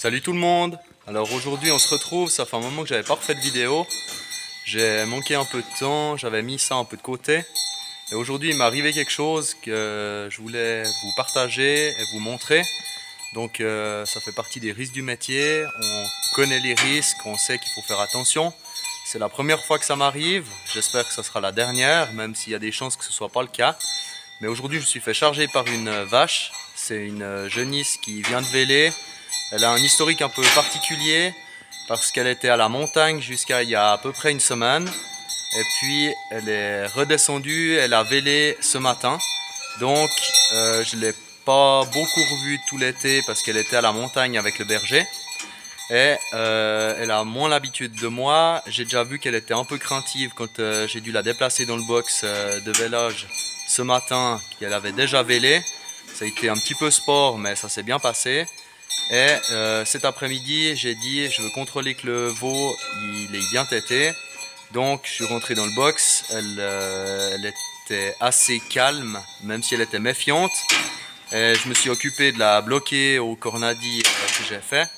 Salut tout le monde. Alors aujourd'hui on se retrouve, ça fait un moment que j'avais pas refait de vidéo. J'ai manqué un peu de temps, j'avais mis ça un peu de côté. Et aujourd'hui il m'est arrivé quelque chose que je voulais vous partager et vous montrer. Donc ça fait partie des risques du métier, on connaît les risques, on sait qu'il faut faire attention. C'est la première fois que ça m'arrive, j'espère que ça sera la dernière, même s'il y a des chances que ce soit pas le cas. Mais aujourd'hui je me suis fait charger par une vache, c'est une genisse qui vient de Vélez. Elle a un historique un peu particulier parce qu'elle était à la montagne jusqu'à il y a à peu près une semaine. Et puis elle est redescendue, elle a vélé ce matin. Donc je ne l'ai pas beaucoup revue tout l'été parce qu'elle était à la montagne avec le berger. Et elle a moins l'habitude de moi. J'ai déjà vu qu'elle était un peu craintive quand j'ai dû la déplacer dans le box de vélage ce matin, qu'elle avait déjà vélé. Ça a été un petit peu sport, mais ça s'est bien passé. Et cet après-midi, j'ai dit je veux contrôler que le veau il est bien tété. Donc je suis rentré dans le box. Elle était assez calme, même si elle était méfiante. Et je me suis occupé de la bloquer au cornadi que j'ai fait.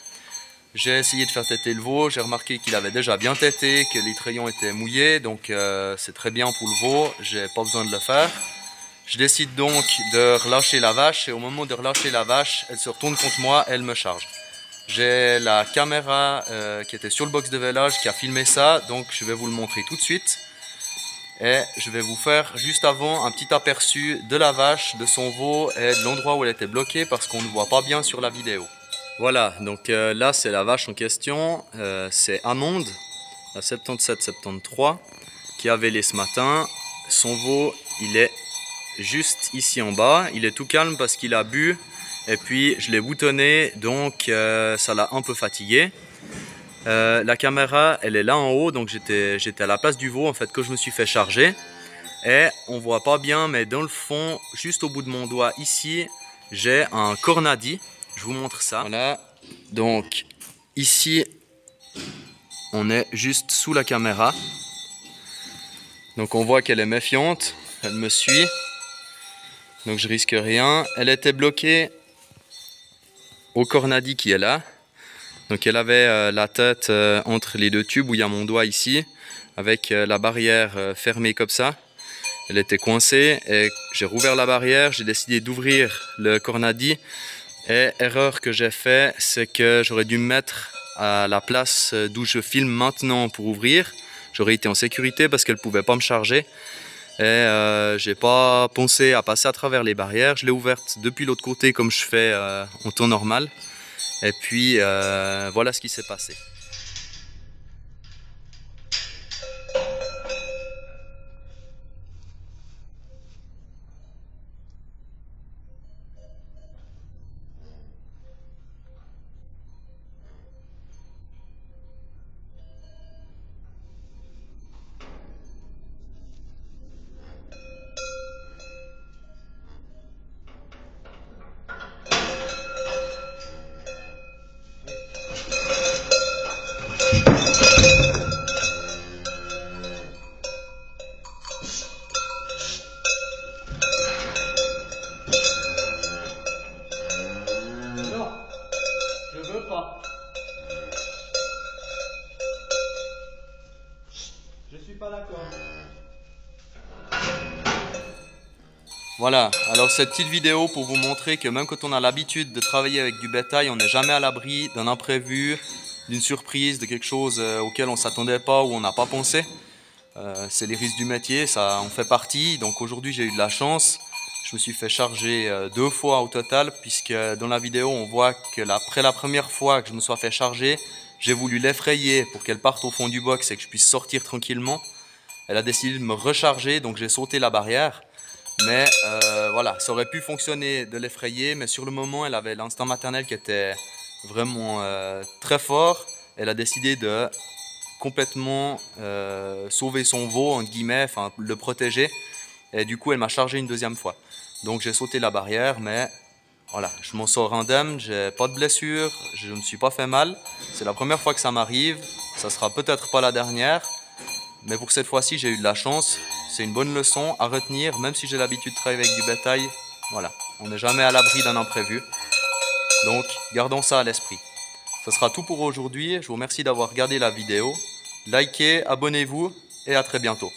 J'ai essayé de faire téter le veau. J'ai remarqué qu'il avait déjà bien tété, que les trayons étaient mouillés. Donc c'est très bien pour le veau. J'ai pas besoin de le faire. Je décide donc de relâcher la vache et au moment de relâcher la vache, elle se retourne contre moi et elle me charge. J'ai la caméra qui était sur le box de vélage qui a filmé ça, donc je vais vous le montrer tout de suite. Et je vais vous faire juste avant un petit aperçu de la vache, de son veau et de l'endroit où elle était bloquée parce qu'on ne voit pas bien sur la vidéo. Voilà, donc là c'est la vache en question, c'est Amonde, la 77-73, qui a vélé ce matin. Son veau, il est juste ici en bas, il est tout calme parce qu'il a bu et puis je l'ai boutonné, donc ça l'a un peu fatigué. La caméra elle est là en haut, donc j'étais à la place du veau en fait que je me suis fait charger et on voit pas bien, mais dans le fond juste au bout de mon doigt ici j'ai un cornadi. Je vous montre ça. Voilà, donc ici on est juste sous la caméra, donc on voit qu'elle est méfiante, elle me suit. Donc je risque rien. Elle était bloquée au cornadi qui est là. Donc elle avait la tête entre les deux tubes où il y a mon doigt ici, avec la barrière fermée comme ça. Elle était coincée et j'ai rouvert la barrière, j'ai décidé d'ouvrir le cornadi. Et erreur que j'ai fait, c'est que j'aurais dû me mettre à la place d'où je filme maintenant pour ouvrir. J'aurais été en sécurité parce qu'elle ne pouvait pas me charger. Et j'ai pas pensé à passer à travers les barrières, je l'ai ouverte depuis l'autre côté comme je fais en temps normal. Et puis voilà ce qui s'est passé. Non, je veux pas. Je suis pas d'accord. Voilà, alors cette petite vidéo pour vous montrer que même quand on a l'habitude de travailler avec du bétail, on n'est jamais à l'abri d'un imprévu, d'une surprise, de quelque chose auquel on ne s'attendait pas ou on n'a pas pensé. C'est les risques du métier, ça en fait partie. Donc aujourd'hui j'ai eu de la chance. Je me suis fait charger 2 fois au total, puisque dans la vidéo on voit que après la première fois que je me sois fait charger, j'ai voulu l'effrayer pour qu'elle parte au fond du box et que je puisse sortir tranquillement. Elle a décidé de me recharger, donc j'ai sauté la barrière. Mais voilà, ça aurait pu fonctionner de l'effrayer, mais sur le moment elle avait l'instinct maternel qui était vraiment très fort. Elle a décidé de complètement sauver son veau, entre guillemets, enfin le protéger. Et du coup, elle m'a chargé une deuxième fois. Donc j'ai sauté la barrière, mais voilà, je m'en sors indemne, j'ai pas de blessure, je ne me suis pas fait mal. C'est la première fois que ça m'arrive, ça sera peut-être pas la dernière, mais pour cette fois-ci, j'ai eu de la chance. C'est une bonne leçon à retenir, même si j'ai l'habitude de travailler avec du bétail. Voilà, on n'est jamais à l'abri d'un imprévu. Donc, gardons ça à l'esprit. Ça sera tout pour aujourd'hui. Je vous remercie d'avoir regardé la vidéo. Likez, abonnez-vous et à très bientôt.